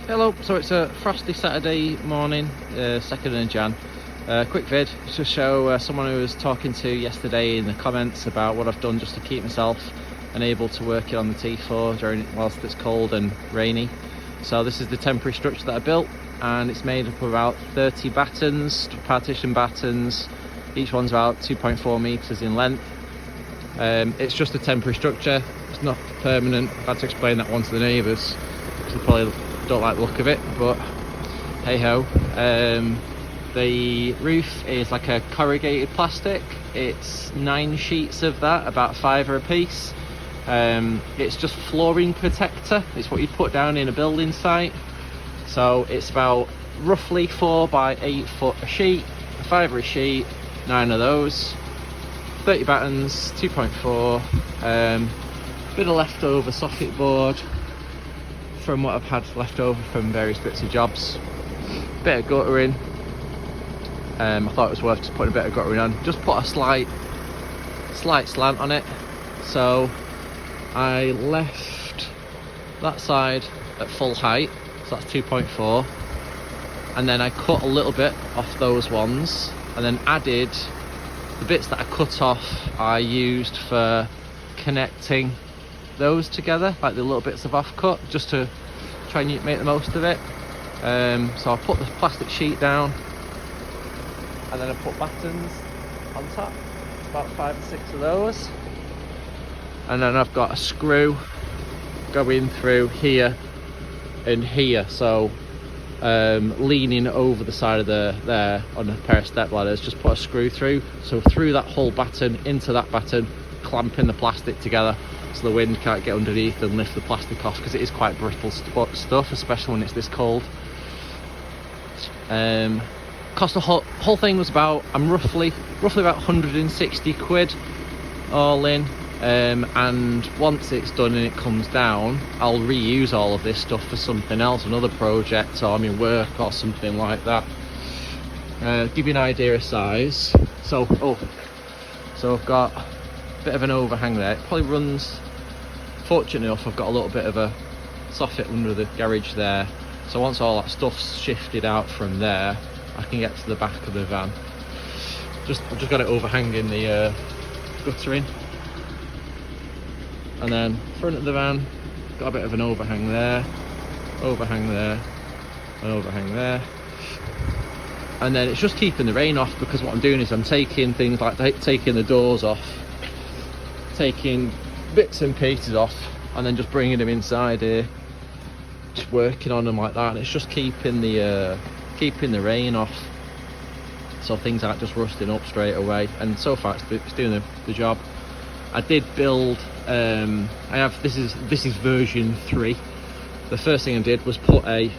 Hello, so it's a frosty Saturday morning, 2nd of Jan. Quick vid to show someone who was talking to yesterday in the comments about what I've done just to keep myself unable to work it on the T4 whilst it's cold and rainy. So this is the temporary structure that I built, and it's made up of about 30 battens, partition battens. Each one's about 2.4 meters in length. It's just a temporary structure, it's not permanent. I've had to explain that one to the neighbours, because they probably don't like the look of it, but hey ho. The roof is like a corrugated plastic. It's 9 sheets of that, about 5 a piece. It's just flooring protector. It's what you put down in a building site. So it's about roughly 4 by 8 foot a sheet, a 5 a sheet, 9 of those, 30 battens, 2.4, bit of leftover soffit board from what I've had left over from various bits of jobs, bit of guttering. I thought it was worth just putting a bit of guttering on, just put a slight slant on it. So I left that side at full height, so that's 2.4, and then I cut a little bit off those ones, and then added the bits that I cut off. I used for connecting those together, like the little bits of offcut, just to try and make the most of it. So I put the plastic sheet down, and then I put battens on top, about 5 or 6 of those, and then I've got a screw going through here and here, so leaning over the side of there on a pair of step ladders, just put a screw through, so through that whole batten into that batten, clamping the plastic together so the wind can't get underneath and lift the plastic off, because it is quite brittle stuff, especially when it's this cold. Cost the whole thing was about, I'm roughly about 160 quid all in. And once it's done and it comes down, I'll reuse all of this stuff for something else, another project, or work or something like that. Give you an idea of size. So I've got a bit of an overhang there. It probably runs, fortunate enough, I've got a little bit of a soffit under the garage there. So once all that stuff's shifted out from there, I can get to the back of the van. I've just got it overhanging the guttering. And then front of the van, got a bit of an overhang there, overhang there, and overhang there. And then it's just keeping the rain off, because what I'm doing is I'm taking things like taking the doors off, taking bits and pieces off, and then just bringing them inside here, just working on them like that. And it's just keeping the rain off, so things aren't just rusting up straight away. And so far it's doing the job. I did build, this is version 3. The first thing I did was put a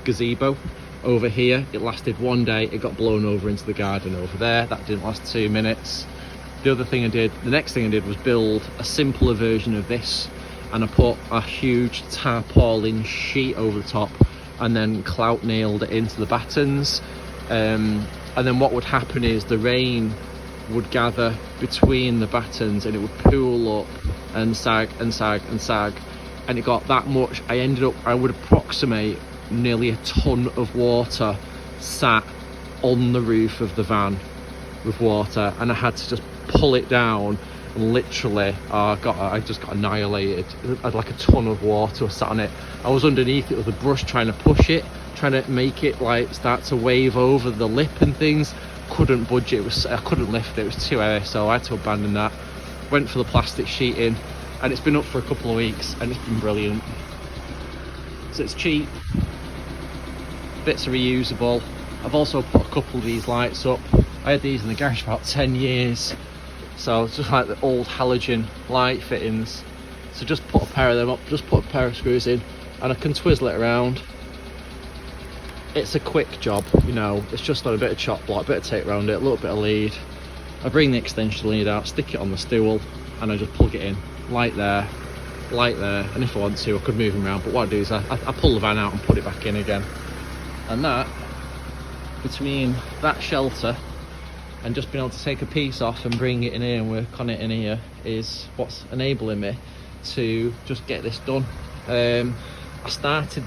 gazebo over here. It lasted 1 day, it got blown over into the garden over there. That didn't last 2 minutes. The next thing I did was build a simpler version of this, and I put a huge tarpaulin sheet over the top, and then clout nailed it into the battens. And then what would happen is the rain would gather between the battens, and it would pool up and sag and sag and sag, and it got that much. I would approximate nearly a ton of water sat on the roof of the van with water, and I had to just pull it down, and literally I just got annihilated. I had like a ton of water sat on it. I was underneath it with a brush trying to push it, trying to make it like start to wave over the lip and things. Couldn't budge it. I couldn't lift it. It was too heavy, so I had to abandon that. Went for the plastic sheeting, and it's been up for a couple of weeks, and it's been brilliant. So it's cheap, bits are reusable. I've also put a couple of these lights up. I had these in the garage for about 10 years, so it's just like the old halogen light fittings. So just put a pair of them up, just put a pair of screws in, and I can twizzle it around. It's a quick job, it's just on a bit of chop block, a bit of tape around it, a little bit of lead. I bring the extension lead out, stick it on the stool, and I just plug it in. Light there, and if I want to, I could move them around, but what I do is I pull the van out and put it back in again. And that, between that shelter and just being able to take a piece off and bring it in here and work on it in here, is what's enabling me to just get this done. I started